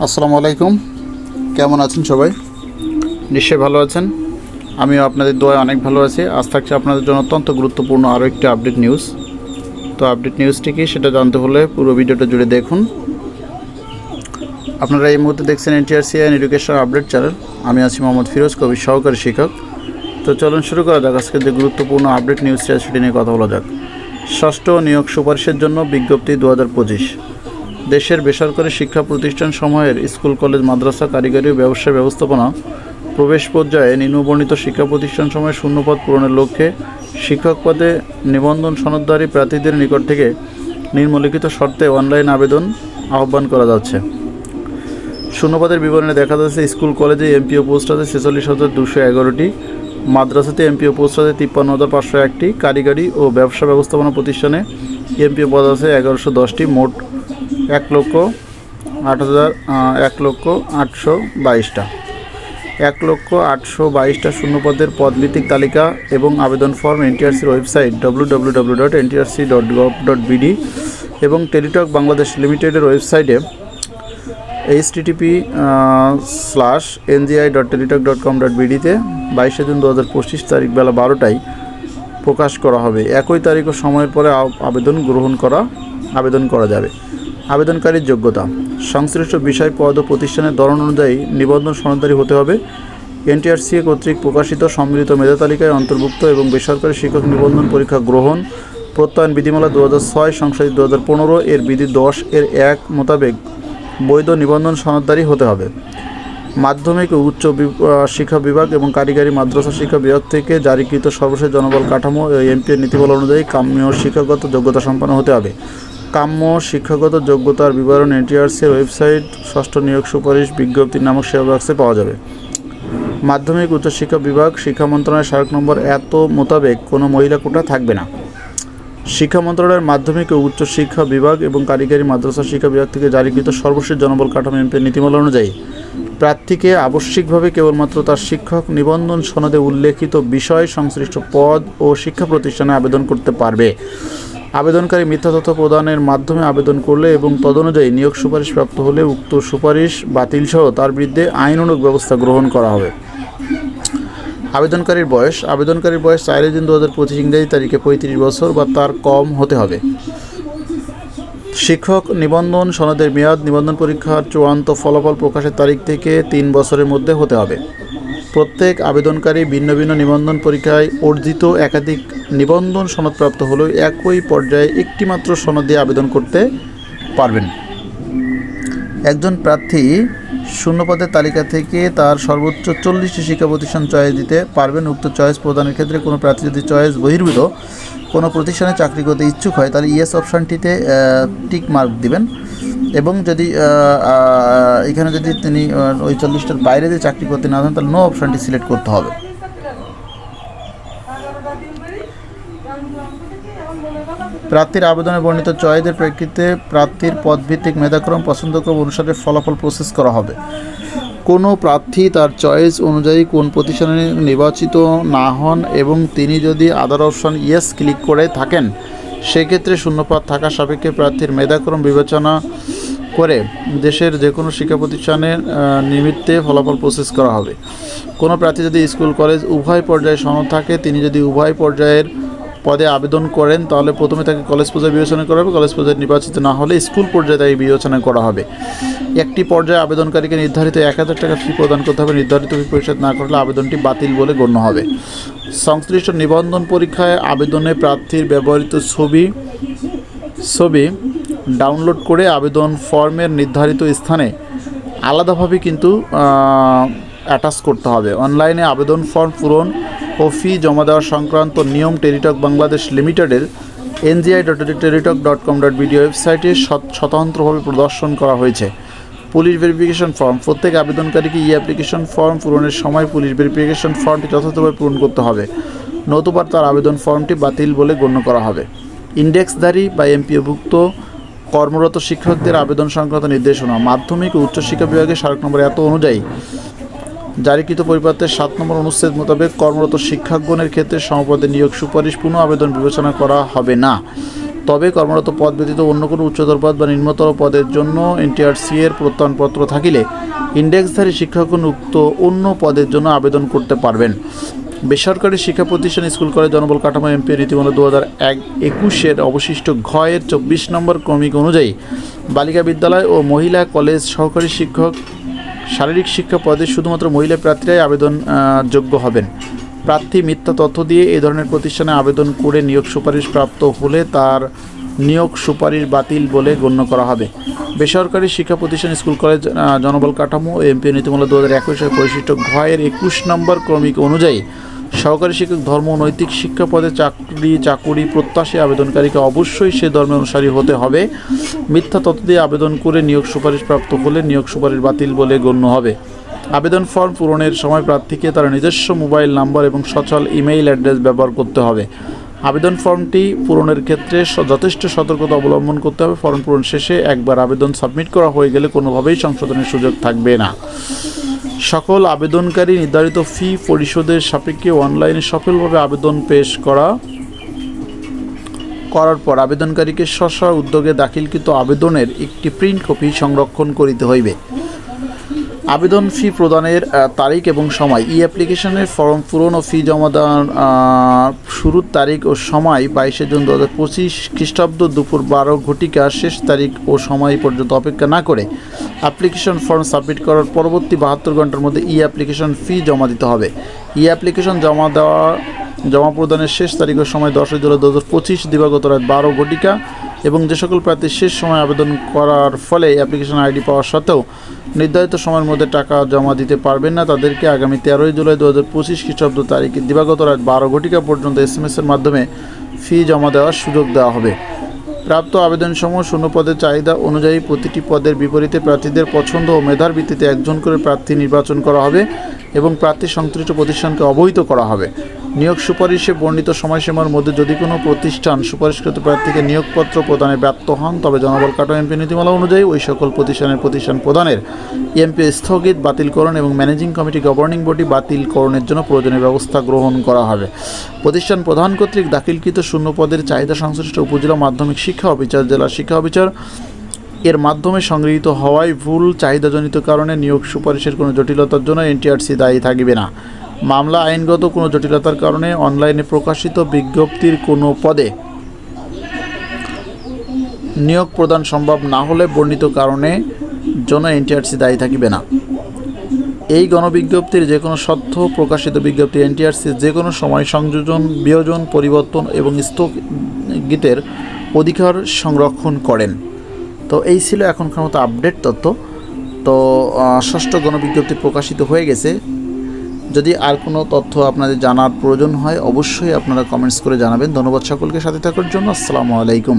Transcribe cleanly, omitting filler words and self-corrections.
আসসালামু আলাইকুম। কেমন আছেন সবাই? নিশ্চয়ই ভালো আছেন। আমিও আপনাদের দোয়ায় অনেক ভালো আছি। আজ থাকছে আপনাদের জন্য অত্যন্ত গুরুত্বপূর্ণ আরও একটি আপডেট নিউজ। তো আপডেট নিউজটি কি সেটা জানতে হলে পুরো ভিডিওটা জুড়ে দেখুন। আপনারা এই মুহূর্তে দেখছেন NTRC and education update channel. আমি আছি মোহাম্মদ ফিরোজ কবির, সহকারী শিক্ষক। তো চলুন শুরু করা যাক আজকে যে গুরুত্বপূর্ণ আপডেট নিউজটি আছে সেটি নিয়ে কথা বলা যাক। ষষ্ঠ নিয়োগ সুপারিশের জন্য বিজ্ঞপ্তি 2025। দেশের বেসরকারি শিক্ষা প্রতিষ্ঠানসমূহের স্কুল, কলেজ, মাদ্রাসা, কারিগরি ও ব্যবসায় ব্যবস্থাপনা প্রবেশ পর্যায়ে নিম্নবর্ণিত শিক্ষা প্রতিষ্ঠানসমূহের শূন্যপদ পূরণের লক্ষ্যে শিক্ষক পদে নিবন্ধন সনদধারী প্রার্থীদের নিকট থেকে নিম্নলিখিত শর্তে অনলাইন আবেদন আহ্বান করা যাচ্ছে। শূন্যপদের বিবরণে দেখা যাচ্ছে স্কুল, কলেজে এমপিও পোস্ট আছে 46,211টি, মাদ্রাসাতে এমপিও পোস্ট আছে 53,501টি, কারিগরি ও ব্যবসা ব্যবস্থাপনা প্রতিষ্ঠানে এমপিও পদ আছে 1110টি। মোট 1,08,822টা 1,822টা শূন্যপদের পদভিত্তিক তালিকা এবং আবেদন ফর্ম এনটিআরসির ওয়েবসাইট www.ntrc.gov.bd এবং টেলিটক বাংলাদেশ লিমিটেডের ওয়েবসাইটে http://ngi.teletalk.com.bd-তে 22 জুন 2025 তারিখ বেলা 12টায় প্রকাশ করা হবে। একই তারিখ ও সময়ের পরে আবেদন করা যাবে। আবেদনকারীর যোগ্যতা: সংশ্লিষ্ট বিষয়, পদ ও প্রতিষ্ঠানের ধরন অনুযায়ী নিবন্ধন সনদধারী হতে হবে। এনটিআরসি কর্তৃক প্রকাশিত সম্মিলিত মেধা তালিকায় অন্তর্ভুক্ত এবং বেসরকারি শিক্ষক নিবন্ধন পরীক্ষা গ্রহণ প্রত্যয়ন বিধিমালা 2006 সংশোধিত 2015 এর বিধি 10 এর 1 মোতাবেক বৈধ নিবন্ধন সনদধারী হতে হবে। মাধ্যমিক ও উচ্চ শিক্ষা বিভাগ এবং কারিগরি মাদ্রাসা শিক্ষা বিভাগ থেকে জারিকৃত সর্বশেষ জনবল কাঠামো ও এমপিএর নীতিমালা অনুযায়ী কাম্য শিক্ষাগত যোগ্যতা সম্পন্ন হতে হবে। কাম্য শিক্ষাগত যোগ্যতার বিবরণ এনটিআরসির ওয়েবসাইট ষষ্ঠ নিয়োগ সুপারিশ বিজ্ঞপ্তি নামক সেবা বাক্সে পাওয়া যাবে। মাধ্যমিক উচ্চশিক্ষা বিভাগ শিক্ষা মন্ত্রণালয়ের স্মারক নম্বর এত মোতাবেক কোনো মহিলা কোটা থাকবে না। শিক্ষা মন্ত্রণালয়ের মাধ্যমিক ও উচ্চশিক্ষা বিভাগ এবং কারিগরি মাদ্রাসা শিক্ষা বিভাগ থেকে জারিকৃত সর্বশেষ জনবল কাঠামো এমপিএর নীতিমালা অনুযায়ী প্রার্থীকে আবশ্যিকভাবে কেবলমাত্র তার শিক্ষক নিবন্ধন সনদে উল্লেখিত বিষয় সংশ্লিষ্ট পদ ও শিক্ষা প্রতিষ্ঠানে আবেদন করতে পারবে। আবেদনকারী মিথ্যা তথ্য প্রদানের মাধ্যমে আবেদন করলে এবং তদনুযায়ী নিয়োগ সুপারিশ প্রাপ্ত হলে উক্ত সুপারিশ বাতিলসহ তার বিরুদ্ধে আইনানুগ ব্যবস্থা গ্রহণ করা হবে। আবেদনকারীর বয়স: 4 জুন 2025 ইংরেজি তারিখে 35 বছর বা তার কম হতে হবে। শিক্ষক নিবন্ধন সনদের মেয়াদ নিবন্ধন পরীক্ষার চূড়ান্ত ফলাফল প্রকাশের তারিখ থেকে 3 বছরের মধ্যে হতে হবে। প্রত্যেক আবেদনকারী ভিন্ন ভিন্ন নিবন্ধন পরীক্ষায় অর্জিত একাধিক নিবন্ধন সনদপ্রাপ্ত হলেও একই পর্যায়ে একটিমাত্র সনদ দিয়ে আবেদন করতে পারবেন। একজন প্রার্থী শূন্যপদের তালিকা থেকে তার সর্বোচ্চ 40টি শিক্ষা প্রতিষ্ঠান চয়েস দিতে পারবেন। উক্ত চয়েস প্রদানের ক্ষেত্রে কোনো প্রার্থী যদি চয়েস বহির্ভূত কোনো প্রতিষ্ঠানে চাকরি করতে ইচ্ছুক হয় তাহলে ইয়েস অপশানটিতে টিক মার্ক দিবেন এবং যদি এখানে যদি তিনি ওই 40টার বাইরে যে চাকরি করতে না চান তাহলে নো অপশানটি সিলেক্ট করতে হবে। প্রার্থীর আবেদনে বর্ণিত চয়েসের প্রেক্ষিতে প্রার্থীর পদভিত্তিক মেধাক্রম পছন্দক্রম অনুসারে ফলাফল প্রসেস করা হবে। কোনো প্রার্থী তার চয়েস অনুযায়ী কোন প্রতিষ্ঠানে নির্বাচিত না হন এবং তিনি যদি আদার অপশন ইয়েস ক্লিক করে থাকেন সেক্ষেত্রে শূন্যপদ থাকা সাপেক্ষে প্রার্থীর মেধাক্রম বিবেচনা করে দেশের যে কোনো শিক্ষা প্রতিষ্ঠানের নিমিত্তে ফলাফল প্রসেস করা হবে। কোনো প্রার্থী যদি স্কুল, কলেজ উভয় পর্যায়ে সনদ থাকে, তিনি যদি উভয় পর্যায়ের পদে আবেদন করেন তাহলে প্রথমে তাকে কলেজ পর্যায়ে বিবেচনা করা হবে। কলেজ পর্যায়ে নির্বাচিত না হলে স্কুল পর্যায়ে তাকে বিবেচনা করা হবে। একটি পর্যায়ে আবেদনকারীকে নির্ধারিত 1,000 টাকা ফি প্রদান করতে হবে। নির্ধারিত ফি পরিশোধ না করলে আবেদনটি বাতিল বলে গণ্য হবে। সংশ্লিষ্ট নিবন্ধন পরীক্ষায় আবেদনে প্রার্থীর ব্যবহৃত ছবি ডাউনলোড করে আবেদন ফর্মের নির্ধারিত স্থানে আলাদাভাবে কিন্তু অ্যাটাচ করতে হবে। অনলাইনে আবেদন ফর্ম পূরণ ও ফি জমা দেওয়া সংক্রান্ত নিয়ম টেলিটক বাংলাদেশ লিমিটেডের ngi.teletalk.com.bd ওয়েবসাইটে স্বতন্ত্রভাবে প্রদর্শন করা হয়েছে। পুলিশ ভেরিফিকেশন ফর্ম: প্রত্যেক আবেদনকারীকে অ্যাপ্লিকেশন ফর্ম পূরণের সময় পুলিশ ভেরিফিকেশন ফর্মটি যথাযথভাবে পূরণ করতে হবে, নতুবা তার আবেদন ফর্মটি বাতিল বলে গণ্য করা হবে। ইন্ডেক্সধারী বা এমপিওভুক্ত কর্মরত শিক্ষকদের আবেদন সংক্রান্ত নির্দেশনা: মাধ্যমিক ও উচ্চশিক্ষা বিভাগের স্মারক নম্বর এত অনুযায়ী জারিকৃত পরিপত্রের 7 নম্বর অনুচ্ছেদ মোতাবেক কর্মরত শিক্ষকগণের ক্ষেত্রে সমপদে নিয়োগ সুপারিশ পুনঃ আবেদন বিবেচনা করা হবে না। তবে কর্মরত পদ ব্যতীত অন্য কোনো উচ্চতর পদ বা নিম্নতর পদের জন্য এনটিআরসি এর প্রত্যয়নপত্র থাকিলে ইন্ডেক্সধারী শিক্ষকগণ উক্ত অন্য পদের জন্য আবেদন করতে পারবেন। বেসরকারি শিক্ষা প্রতিষ্ঠান, স্কুল, কলেজ, জনবল কাঠামো এমপি নীতিমালা 2021 অবশিষ্ট ঘ এর 24 নম্বর ক্রমিক অনুযায়ী বালিকা বিদ্যালয় ও মহিলা কলেজ সহকারী শিক্ষক শারীরিক শিক্ষা পদে শুধুমাত্র মহিলা প্রার্থীরাই আবেদন যোগ্য হবেন। প্রার্থী মিথ্যা তথ্য দিয়ে এই ধরনের প্রতিষ্ঠানে আবেদন করে নিয়োগ সুপারিশ প্রাপ্ত হলে তার নিয়োগ সুপারিশ বাতিল বলে গণ্য করা হবে। বেসরকারি শিক্ষা প্রতিষ্ঠান, স্কুল, কলেজ, জনবল কাঠামো ও এমপি নীতিমালা 2021 পরিশিষ্ট ঘ এর 21 নম্বর ক্রমিক অনুযায়ী সহকারী শিক্ষক ধর্ম ও নৈতিক শিক্ষা পদে চাকুরি প্রত্যাশী আবেদনকারীকে অবশ্যই সে ধর্মের অনুসারী হতে হবে। মিথ্যা তথ্য দিয়ে আবেদন করে নিয়োগ সুপারিশ প্রাপ্ত হলে নিয়োগ সুপারিশ বাতিল বলে গণ্য হবে। আবেদন ফর্ম পূরণের সময় প্রার্থীকে তার নিজস্ব মোবাইল নম্বর এবং সচল ইমেইল অ্যাড্রেস ব্যবহার করতে হবে। আবেদন ফর্মটি পূরণের ক্ষেত্রে যথেষ্ট সতর্কতা অবলম্বন করতে হবে। ফর্ম পূরণ শেষে একবার আবেদন সাবমিট করা হয়ে গেলে কোনোভাবেই সংশোধনের সুযোগ থাকবে না। সকল আবেদনকারী নির্ধারিত ফি পরিশোধের সাপেক্ষে অনলাইনে সফলভাবে আবেদন পেশ করার পর আবেদনকারীকে স্ব উদ্যোগে দাখিলকৃত আবেদনের একটি প্রিন্ট কপি সংরক্ষণ করিতে হইবে। আবেদন ফি প্রদানের তারিখ এবং সময়, ই অ্যাপ্লিকেশনের ফর্ম পূরণ ও ফি জমা দেওয়ার শুরুর তারিখ ও সময় 22 জুন 2025 খ্রিস্টাব্দ দুপুর 12 ঘটিকা শেষ তারিখ ও সময় পর্যন্ত অপেক্ষা না করে অ্যাপ্লিকেশন ফর্ম সাবমিট করার পরবর্তী 72 ঘন্টার মধ্যে ই অ্যাপ্লিকেশন ফি জমা দিতে হবে। ই অ্যাপ্লিকেশন জমা প্রদানের শেষ তারিখ ও সময় 10 জুলাই 2025 দিবাগত রাত 12 ঘটিকা এবং যে সকল প্রার্থী শেষ সময় আবেদন করার ফলে অ্যাপ্লিকেশন আইডি পাওয়া সত্ত্বেও নির্ধারিত সময়ের মধ্যে টাকা জমা দিতে পারবেন না, তাদেরকে আগামী 13 জুলাই 2025 খ্রিস্টাব্দ তারিখে দিবাগত রাত 12 ঘটিকা পর্যন্ত SMS-এর মাধ্যমে ফি জমা দেওয়ার সুযোগ দেওয়া হবে। প্রাপ্ত আবেদনসমূহ শূন্য পদের চাহিদা অনুযায়ী প্রতিটি পদের বিপরীতে প্রার্থীদের পছন্দ ও মেধার ভিত্তিতে একজন করে প্রার্থী নির্বাচন করা হবে এবং প্রার্থী সংশ্লিষ্ট প্রতিষ্ঠানকে অবহিত করা হবে। নিয়োগ সুপারিশে বর্ণিত সময়সীমার মধ্যে যদি কোনো প্রতিষ্ঠান সুপারিশকৃত প্রার্থীকে নিয়োগপত্র প্রদানে ব্যর্থ হন, তবে জনবল কাঠামো এমপি নীতিমালা অনুযায়ী ওই সকল প্রতিষ্ঠান প্রদানের এমপি স্থগিত, বাতিলকরণ এবং ম্যানেজিং কমিটি গভর্নিং বডি বাতিলকরণের জন্য প্রয়োজনীয় ব্যবস্থা গ্রহণ করা হবে। প্রতিষ্ঠান প্রধান কর্তৃক দাখিলকৃত শূন্য পদের চাহিদা সংশ্লিষ্ট উপজেলা মাধ্যমিক শিক্ষা অফিসার, জেলা শিক্ষা অফিসার এর মাধ্যমে সংগৃহীত হওয়ায় ভুল চাহিদাজনিত কারণে নিয়োগ সুপারিশের কোনো জটিলতার জন্য এনটিআরসি দায়ী থাকবে না। মামলা আইনগত কোনো জটিলতার কারণে অনলাইনে প্রকাশিত বিজ্ঞপ্তির কোনো পদে নিয়োগ প্রদান সম্ভব না হলে বর্ণিত কারণে জন্য এনটিআরসি দায়ী থাকবে না। এই গণবিজ্ঞপ্তির যে কোনো সত্য প্রকাশিত বিজ্ঞপ্তি এনটিআরসি যে কোনো সময় সংযোজন, বিয়োজন, পরিবর্তন এবং স্থগিতের অধিকার সংরক্ষণ করেন। তো এই ছিল এখনকার মতো আপডেট তথ্য। তো ষষ্ঠ গণবিজ্ঞপ্তি প্রকাশিত হয়ে গেছে। যদি আর কোনো তথ্য আপনাদের জানার প্রয়োজন হয় অবশ্যই আপনারা কমেন্টস করে জানাবেন। ধন্যবাদ সকলকে সাথে থাকার জন্য। আসসালামু আলাইকুম।